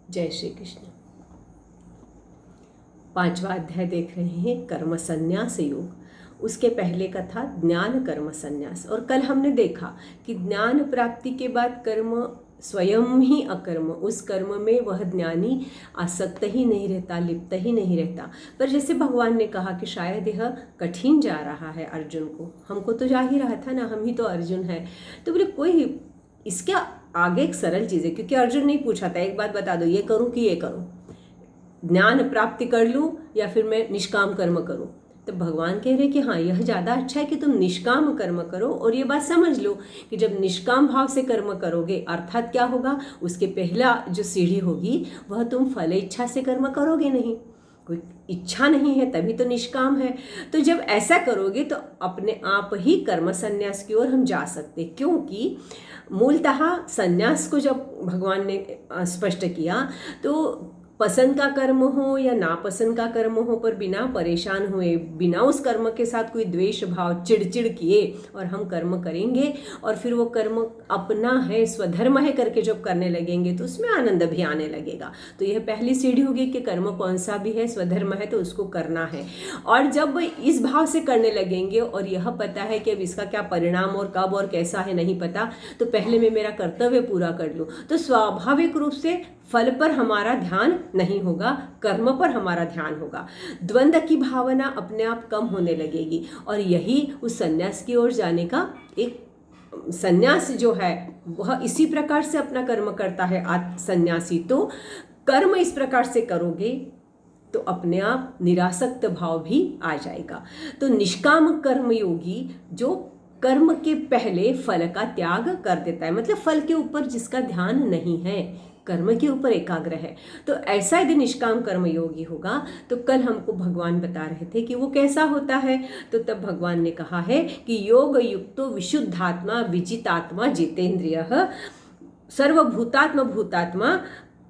जय श्री कृष्ण। 5वां अध्याय देख रहे हैं कर्म संन्यास योग। उसके पहले का था ज्ञान कर्म संन्यास। और कल हमने देखा कि ज्ञान प्राप्ति के बाद कर्म स्वयं ही अकर्म, उस कर्म में वह ज्ञानी आसक्त ही नहीं रहता, लिप्त ही नहीं रहता। पर जैसे भगवान ने कहा कि शायद यह कठिन जा रहा है अर्जुन को, हमको तो जा ही रहा था ना, हम ही तो अर्जुन है। तो बोले कोई इसके आगे एक सरल चीज़ है, क्योंकि अर्जुन नहीं पूछा था एक बात बता दो, ये करूं कि ये करूं, ज्ञान प्राप्ति कर लूं या फिर मैं निष्काम कर्म करूं। तो भगवान कह रहे कि हाँ, यह ज़्यादा अच्छा है कि तुम निष्काम कर्म करो। और ये बात समझ लो कि जब निष्काम भाव से कर्म करोगे, अर्थात क्या होगा, उसके पहला जो सीढ़ी होगी वह तुम फल इच्छा से कर्म करोगे नहीं, कोई इच्छा नहीं है तभी तो निष्काम है। तो जब ऐसा करोगे तो अपने आप ही कर्म संन्यास की ओर हम जा सकते, क्योंकि मूलतः संन्यास को जब भगवान ने स्पष्ट किया तो पसंद का कर्म हो या नापसंद का कर्म हो, पर बिना परेशान हुए, बिना उस कर्म के साथ कोई द्वेष भाव चिड़चिड़ किए और हम कर्म करेंगे और फिर वो कर्म अपना है, स्वधर्म है करके जब करने लगेंगे तो उसमें आनंद भी आने लगेगा। तो यह पहली सीढ़ी होगी कि कर्म कौन सा भी है, स्वधर्म है तो उसको करना है। और जब इस भाव से करने लगेंगे और यह पता है कि अब इसका क्या परिणाम और कब और कैसा है नहीं पता, तो पहले मैं मेरा कर्तव्य पूरा कर लूँ, तो स्वाभाविक रूप से फल पर हमारा ध्यान नहीं होगा, कर्म पर हमारा ध्यान होगा। द्वंद्व की भावना अपने आप कम होने लगेगी और यही उस संन्यास की ओर जाने का एक संन्यास जो है वह इसी प्रकार से अपना कर्म करता है सन्यासी। तो कर्म इस प्रकार से करोगे तो अपने आप निरासक्त भाव भी आ जाएगा। तो निष्काम कर्मयोगी जो कर्म के पहले फल का त्याग कर देता है, मतलब फल के ऊपर जिसका ध्यान नहीं है, कर्म के ऊपर एकाग्र है, तो ऐसा यदि निष्काम कर्म योगी होगा तो कल हमको भगवान बता रहे थे कि वो कैसा होता है। तो तब भगवान ने कहा है कि योग युक्तो विशुद्धात्मा विजितात्मा जितेंद्रियः सर्वभूतात्म भूतात्मा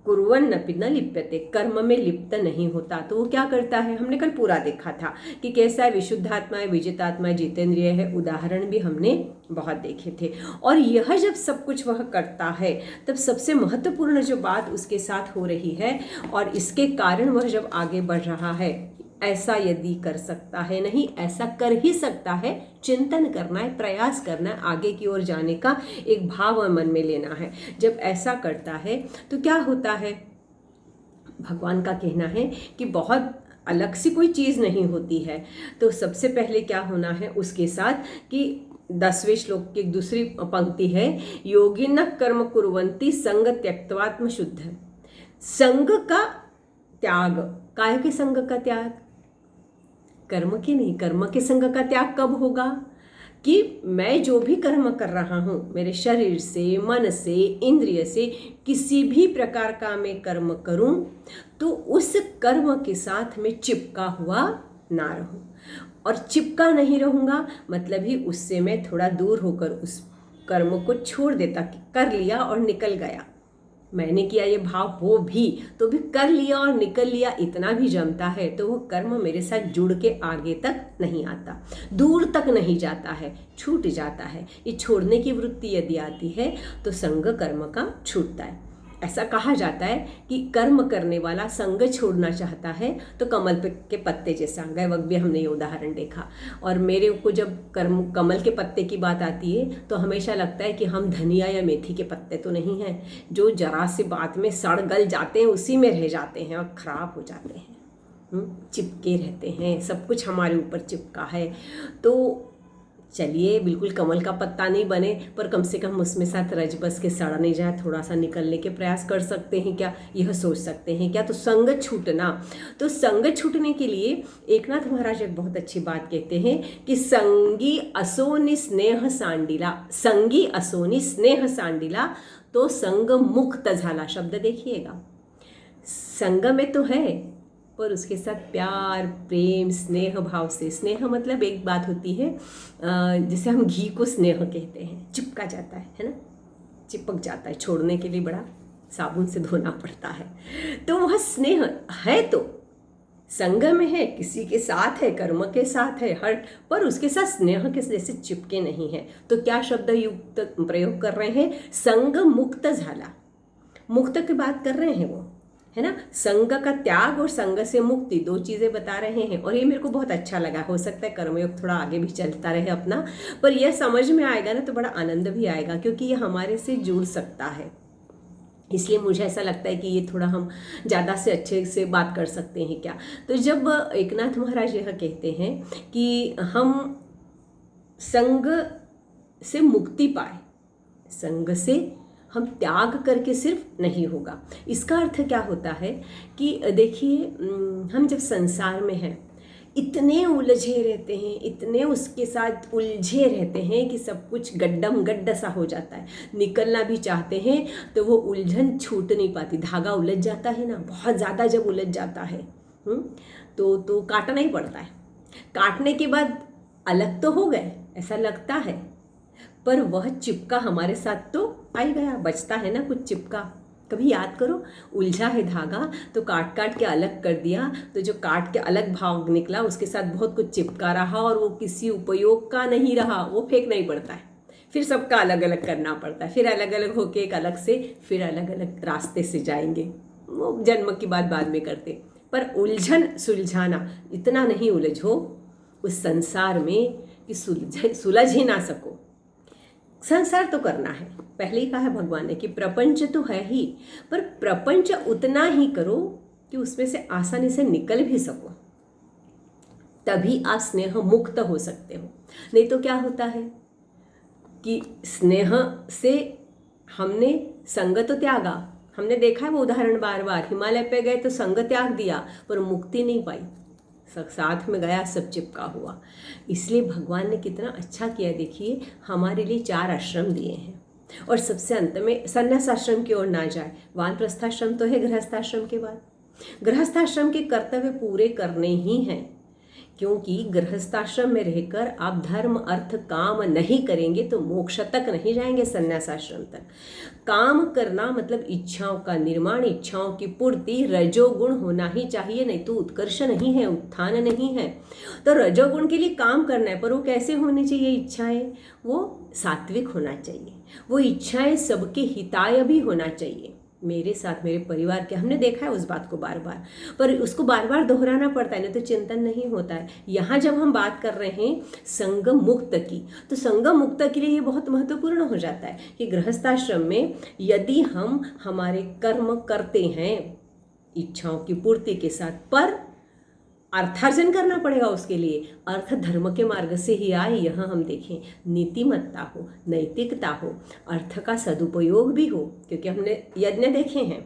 कुर्वन्नपि न लिप्यते, कर्म में लिप्त नहीं होता। तो वो क्या करता है, हमने कल पूरा देखा था कि कैसा है, विशुद्धात्मा है, विजितात्मा है, जितेंद्रिय है, उदाहरण भी हमने बहुत देखे थे। और यह जब सब कुछ वह करता है तब सबसे महत्वपूर्ण जो बात उसके साथ हो रही है और इसके कारण वह जब आगे बढ़ रहा है, ऐसा यदि कर सकता है, नहीं ऐसा कर ही सकता है, चिंतन करना है, प्रयास करना है, आगे की ओर जाने का एक भाव मन में लेना है। जब ऐसा करता है तो क्या होता है, भगवान का कहना है कि बहुत अलग सी कोई चीज़ नहीं होती है। तो सबसे पहले क्या होना है उसके साथ कि 10वें श्लोक की दूसरी पंक्ति है, योगिन कर्म कुर्वन्ति संग त्यक्त्वात्म शुद्ध। संग का त्याग, काय के संग का त्याग, कर्म के नहीं, कर्म के संग का त्याग कब होगा कि मैं जो भी कर्म कर रहा हूँ, मेरे शरीर से, मन से, इंद्रिय से किसी भी प्रकार का मैं कर्म करूँ तो उस कर्म के साथ मैं चिपका हुआ ना रहूँ। और चिपका नहीं रहूँगा मतलब ही उससे मैं थोड़ा दूर होकर उस कर्म को छोड़ देता, कर लिया और निकल गया, मैंने किया ये भाव हो भी तो भी कर लिया और निकल लिया, इतना भी जमता है तो वो कर्म मेरे साथ जुड़ के आगे तक नहीं आता, दूर तक नहीं जाता है, छूट जाता है। ये छोड़ने की वृत्ति यदि आती है तो संग कर्म का छूटता है। ऐसा कहा जाता है कि कर्म करने वाला संग छोड़ना चाहता है तो कमल के पत्ते जैसा, गए वक्त भी हमने ये उदाहरण देखा। और मेरे को जब कमल के पत्ते की बात आती है तो हमेशा लगता है कि हम धनिया या मेथी के पत्ते तो नहीं हैं जो जरा सी बात में सड़ गल जाते हैं, उसी में रह जाते हैं और ख़राब हो जाते हैं, चिपके रहते हैं, सब कुछ हमारे ऊपर चिपका है। तो चलिए बिल्कुल कमल का पत्ता नहीं बने पर कम से कम उसमें साथ रज बस के सड़ नहीं जाए, थोड़ा सा निकलने के प्रयास कर सकते हैं क्या, यह सोच सकते हैं क्या। तो संग छूटना, तो संग छूटने के लिए एकनाथ महाराज एक बहुत अच्छी बात कहते हैं कि संगी असोनि स्नेह सांडिला, संगी असोनि स्नेह सांडिला तो संग मुक्त झाला। शब्द देखिएगा, संग में तो है पर उसके साथ प्यार, प्रेम, स्नेह भाव से, स्नेह मतलब एक बात होती है जिसे हम घी को स्नेह कहते हैं, चिपका जाता है ना, चिपक जाता है, छोड़ने के लिए बड़ा साबुन से धोना पड़ता है। तो वह स्नेह है तो संग में है, किसी के साथ है, कर्म के साथ है, हर पर उसके साथ स्नेह के जैसे चिपके नहीं है। तो क्या शब्द युक्त प्रयोग कर रहे हैं, संग मुक्त झाला, मुक्त की बात कर रहे हैं वो, है ना। संग का त्याग और संग से मुक्ति, दो चीज़ें बता रहे हैं, और ये मेरे को बहुत अच्छा लगा। हो सकता है कर्मयोग थोड़ा आगे भी चलता रहे अपना, पर यह समझ में आएगा ना तो बड़ा आनंद भी आएगा, क्योंकि ये हमारे से जुड़ सकता है। इसलिए मुझे ऐसा लगता है कि ये थोड़ा हम ज़्यादा से अच्छे से बात कर सकते हैं क्या। तो जब एकनाथ महाराज यह कहते हैं कि हम संग से मुक्ति पाए, संग से हम त्याग करके सिर्फ नहीं होगा। इसका अर्थ क्या होता है कि देखिए, हम जब संसार में हैं इतने उलझे रहते हैं, इतने उसके साथ उलझे रहते हैं कि सब कुछ गड्ढम गड्ढ सा हो जाता है। निकलना भी चाहते हैं तो वो उलझन छूट नहीं पाती, धागा उलझ जाता है ना, बहुत ज़्यादा जब उलझ जाता है तो काटना ही पड़ता है। काटने के बाद अलग तो हो गए ऐसा लगता है, पर वह चिपका हमारे साथ तो आ ही गया, बचता है ना कुछ चिपका। कभी याद करो, उलझा है धागा तो काट काट के अलग कर दिया, तो जो काट के अलग भाग निकला उसके साथ बहुत कुछ चिपका रहा और वो किसी उपयोग का नहीं रहा, वो फेंकना ही पड़ता है। फिर सबका अलग अलग करना पड़ता है, फिर अलग अलग होके एक अलग से फिर अलग अलग रास्ते से जाएंगे। वो जन्म की बात बाद में करते, पर उलझन सुलझाना, इतना नहीं उलझो उस संसार में कि सुलझ ही ना सको। संसार तो करना है, पहले ही कहा है भगवान ने कि प्रपंच तो है ही, पर प्रपंच उतना ही करो कि उसमें से आसानी से निकल भी सको, तभी आप स्नेह मुक्त हो सकते हो। नहीं तो क्या होता है कि स्नेह से हमने संग तो त्यागा, हमने देखा है वो उदाहरण बार बार, हिमालय पे गए तो संग त्याग दिया पर मुक्ति नहीं पाई, साथ में गया सब चिपका हुआ। इसलिए भगवान ने कितना अच्छा किया, देखिए हमारे लिए 4 आश्रम दिए हैं, और सबसे अंत में संन्यास आश्रम की ओर ना जाए। वानप्रस्थाश्रम तो है गृहस्थाश्रम के बाद, गृहस्थाश्रम के कर्तव्य पूरे करने ही हैं, क्योंकि गृहस्थाश्रम में रहकर आप धर्म अर्थ काम नहीं करेंगे तो मोक्ष तक नहीं जाएंगे, संन्यास आश्रम तक। काम करना मतलब इच्छाओं का निर्माण, इच्छाओं की पूर्ति, रजोगुण होना ही चाहिए, नहीं तो उत्कर्ष नहीं है, उत्थान नहीं है। तो रजोगुण के लिए काम करना है, पर वो कैसे होनी चाहिए इच्छाएं? वो सात्विक होना चाहिए, वो इच्छाएं सबके हिताय भी होना चाहिए, मेरे साथ मेरे परिवार के। हमने देखा है उस बात को बार बार, पर उसको बार बार दोहराना पड़ता है, नहीं तो चिंतन नहीं होता है। यहाँ जब हम बात कर रहे हैं संग मुक्त की, तो संग मुक्त के लिए ये बहुत महत्वपूर्ण हो जाता है कि गृहस्थाश्रम में यदि हम हमारे कर्म करते हैं इच्छाओं की पूर्ति के साथ, पर अर्थार्जन करना पड़ेगा उसके लिए, अर्थ धर्म के मार्ग से ही आए। यहाँ हम देखें नीतिमत्ता हो, नैतिकता हो, अर्थ का सदुपयोग भी हो, क्योंकि हमने यज्ञ देखे हैं।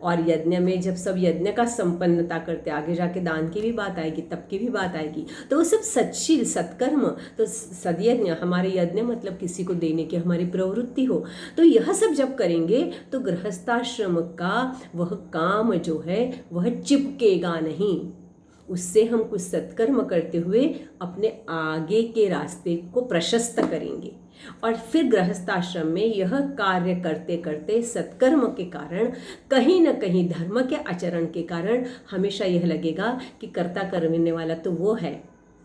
और यज्ञ में जब सब यज्ञ का संपन्नता करते, आगे जाके दान की भी बात आएगी, तप की भी बात आएगी, तो वो सब सच्शील सत्कर्म, तो सदयज्ञ, हमारे यज्ञ मतलब किसी को देने की हमारी प्रवृत्ति हो, तो यह सब जब करेंगे तो गृहस्थाश्रम का वह काम जो है वह चिपकेगा नहीं। उससे हम कुछ सत्कर्म करते हुए अपने आगे के रास्ते को प्रशस्त करेंगे, और फिर गृहस्थाश्रम में यह कार्य करते करते सत्कर्म के कारण, कहीं न कहीं धर्म के आचरण के कारण हमेशा यह लगेगा कि कर्ता करने वाला तो वो है,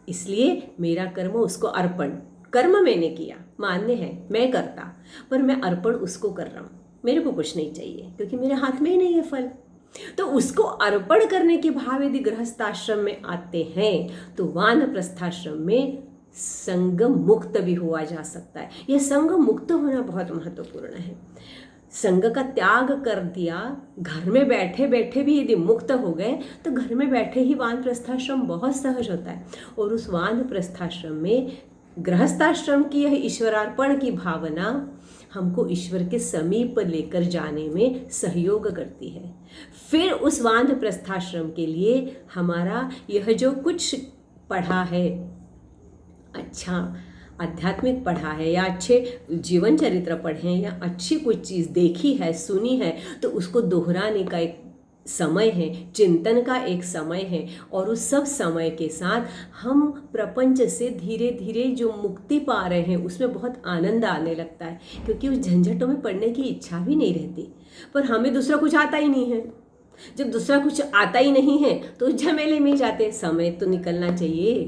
इसलिए मेरा कर्म उसको अर्पण। कर्म मैंने किया, मान्य है मैं करता, पर मैं अर्पण उसको कर रहा हूँ, मेरे को कुछ नहीं चाहिए, क्योंकि मेरे हाथ में ही नहीं है फल। तो उसको अर्पण करने के भाव यदि गृहस्थाश्रम में आते हैं तो वानप्रस्थाश्रम में संग मुक्त भी हुआ जा सकता है। यह संग मुक्त होना बहुत महत्वपूर्ण है। संग का त्याग कर दिया, घर में बैठे बैठे भी यदि मुक्त हो गए तो घर में बैठे ही वानप्रस्थाश्रम बहुत सहज होता है। और उस वानप्रस्थाश्रम में गृहस्थाश्रम की यह ईश्वरार्पण की भावना हमको ईश्वर के समीप लेकर जाने में सहयोग करती है। फिर उस वानप्रस्थाश्रम के लिए हमारा यह जो कुछ पढ़ा है, अच्छा आध्यात्मिक पढ़ा है या अच्छे जीवन चरित्र पढ़े हैं या अच्छी कुछ चीज़ देखी है, सुनी है, तो उसको दोहराने का एक समय है, चिंतन का एक समय है, और उस सब समय के साथ हम प्रपंच से धीरे धीरे जो मुक्ति पा रहे हैं उसमें बहुत आनंद आने लगता है, क्योंकि उस झंझटों में पड़ने की इच्छा भी नहीं रहती। पर हमें दूसरा कुछ आता ही नहीं है, जब दूसरा कुछ आता ही नहीं है तो उस झमेले में जाते। समय तो निकलना चाहिए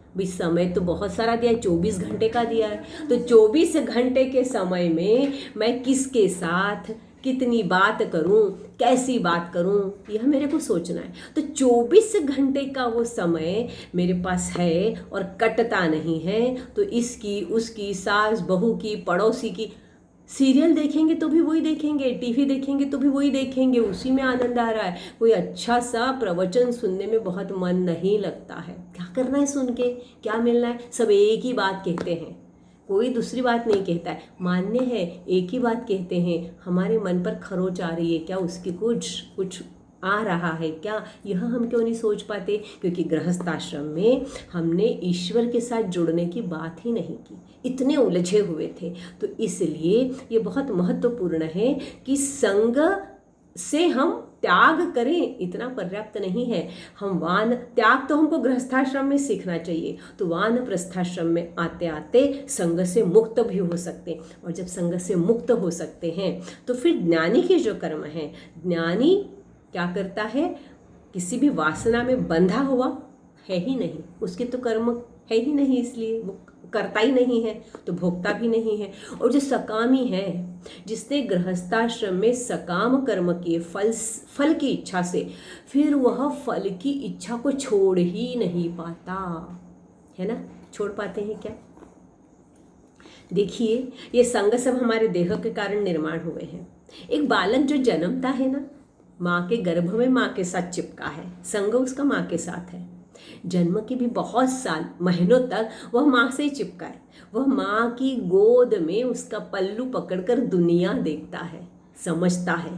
भाई, समय तो बहुत सारा दिया है, 24 घंटे का दिया है, तो 24 घंटे के समय में मैं किसके साथ कितनी बात करूं, कैसी बात करूं, यह मेरे को सोचना है। तो 24 घंटे का वो समय मेरे पास है और कटता नहीं है। तो इसकी, उसकी, सास बहू की, पड़ोसी की, सीरियल देखेंगे तो भी वही देखेंगे, टीवी देखेंगे तो भी वही देखेंगे, उसी में आनंद आ रहा है। कोई अच्छा सा प्रवचन सुनने में बहुत मन नहीं लगता है। क्या करना है सुन के, क्या मिलना है? सब एक ही बात कहते हैं, कोई दूसरी बात नहीं कहता है। मान्य है, एक ही बात कहते हैं। हमारे मन पर खरोच आ रही है क्या, उसकी कुछ कुछ आ रहा है क्या, यह हम क्यों नहीं सोच पाते? क्योंकि गृहस्थाश्रम में हमने ईश्वर के साथ जुड़ने की बात ही नहीं की, इतने उलझे हुए थे। तो इसलिए ये बहुत महत्वपूर्ण है कि संग से हम त्याग करें, इतना पर्याप्त नहीं है। हम वान त्याग तो हमको गृहस्थाश्रम में सीखना चाहिए। तो वानप्रस्थाश्रम में आते आते संग से मुक्त भी हो सकते हैं। और जब संग से मुक्त हो सकते हैं तो फिर ज्ञानी के जो कर्म हैं, ज्ञानी क्या करता है? किसी भी वासना में बंधा हुआ है ही नहीं, उसके तो कर्म है ही नहीं, इसलिए वो करता ही नहीं है, तो भोगता भी नहीं है। और जो सकामी है, जिसने गृहस्थाश्रम में सकाम कर्म किए फल की इच्छा से, फिर वह फल की इच्छा को छोड़ ही नहीं पाता है ना। छोड़ पाते हैं क्या? देखिए, ये संग सब हमारे देह के कारण निर्माण हुए हैं। एक बालक जो जन्मता है ना, माँ के गर्भ में माँ के साथ चिपका है, संग उसका माँ के साथ है। जन्म के भी बहुत साल, महीनों तक वह माँ से ही चिपका है। वह माँ की गोद में उसका पल्लू पकड़कर दुनिया देखता है, समझता है।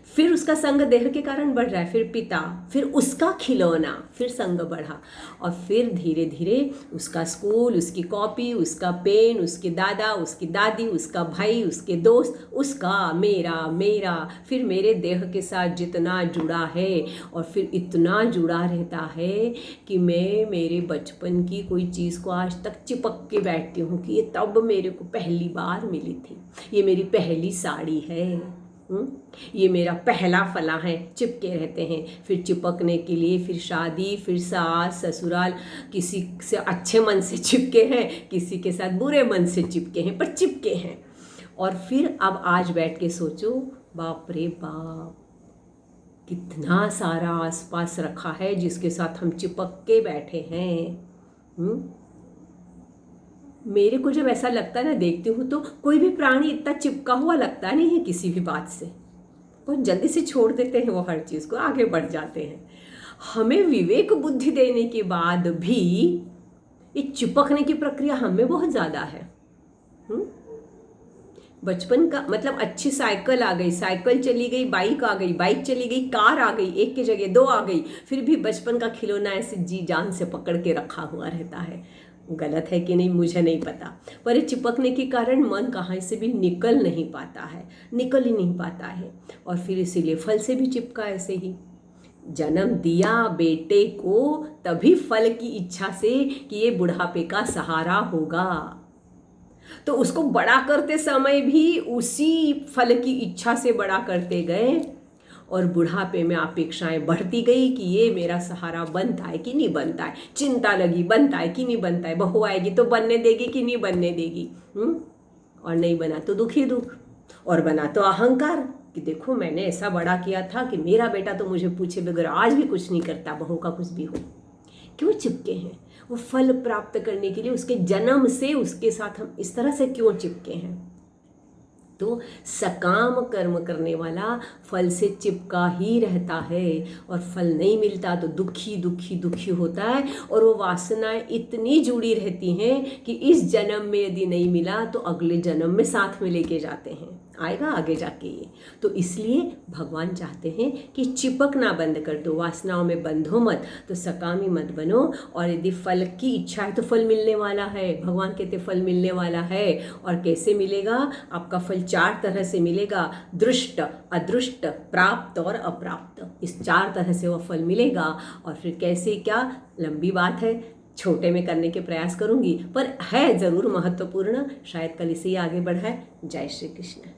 फिर उसका संग देह के कारण बढ़ रहा है, फिर पिता, फिर उसका खिलौना, फिर संग बढ़ा। और फिर धीरे धीरे उसका स्कूल, उसकी कॉपी, उसका पेन, उसके दादा, उसकी दादी, उसका भाई, उसके दोस्त, उसका, मेरा, मेरा, फिर मेरे देह के साथ जितना जुड़ा है। और फिर इतना जुड़ा रहता है कि मैं मेरे बचपन की कोई चीज़ को आज तक चिपक के बैठती हूँ कि ये तब मेरे को पहली बार मिली थी, ये मेरी पहली साड़ी है, ये मेरा पहला फला है। चिपके रहते हैं। फिर चिपकने के लिए फिर शादी, फिर सास ससुराल, किसी से अच्छे मन से चिपके हैं, किसी के साथ बुरे मन से चिपके हैं, पर चिपके हैं। और फिर अब आज बैठ के सोचो, बाप रे बाप, कितना सारा आसपास रखा है जिसके साथ हम चिपक के बैठे हैं। मेरे को जब ऐसा लगता है ना, देखती हूँ, तो कोई भी प्राणी इतना चिपका हुआ लगता नहीं है किसी भी बात से। बहुत जल्दी से छोड़ देते हैं वो हर चीज़ को, आगे बढ़ जाते हैं। हमें विवेक बुद्धि देने के बाद भी ये चिपकने की प्रक्रिया हमें बहुत ज़्यादा है। बचपन का मतलब, अच्छी साइकिल आ गई, साइकिल चली गई, बाइक आ गई, बाइक चली गई, कार आ गई, एक की जगह दो आ गई, फिर भी बचपन का खिलौना ऐसे जी जान से पकड़ के रखा हुआ रहता है। गलत है कि नहीं मुझे नहीं पता, पर ये चिपकने के कारण मन कहाँ से भी निकल नहीं पाता है, निकल ही नहीं पाता है। और फिर इसीलिए फल से भी चिपका ऐसे ही। जन्म दिया बेटे को तभी फल की इच्छा से कि ये बुढ़ापे का सहारा होगा, तो उसको बड़ा करते समय भी उसी फल की इच्छा से बड़ा करते गए। और बुढ़ापे में अपेक्षाएं बढ़ती गई कि ये मेरा सहारा बनता है कि नहीं बनता है, चिंता लगी बनता है कि नहीं बनता है, बहू आएगी तो बनने देगी कि नहीं बनने देगी। और नहीं बना तो दुखी दुख, और बना तो अहंकार कि देखो मैंने ऐसा बड़ा किया था कि मेरा बेटा तो मुझे पूछे बगैर आज भी कुछ नहीं करता, बहू का कुछ भी हो। क्यों चिपके हैं? वो फल प्राप्त करने के लिए उसके जन्म से उसके साथ हम इस तरह से क्यों चिपके हैं? तो सकाम कर्म करने वाला फल से चिपका ही रहता है, और फल नहीं मिलता तो दुखी दुखी दुखी होता है। और वो वासनाएं इतनी जुड़ी रहती हैं कि इस जन्म में यदि नहीं मिला तो अगले जन्म में साथ में लेके जाते हैं, आएगा आगे जाके ये। तो इसलिए भगवान चाहते हैं कि चिपकना बंद कर दो, वासनाओं में बंधो मत, तो सकामी मत बनो। और यदि फल की इच्छा है तो फल मिलने वाला है, भगवान कहते फल मिलने वाला है। और कैसे मिलेगा? आपका फल 4 तरह से मिलेगा, दृष्ट, अदृष्ट, प्राप्त और अप्राप्त। इस 4 तरह से वह फल मिलेगा। और फिर कैसे, क्या, लंबी बात है, छोटे में करने के प्रयास करूंगी, पर है ज़रूर महत्वपूर्ण। शायद कल इसे ही आगे बढ़ाए। जय श्री कृष्ण।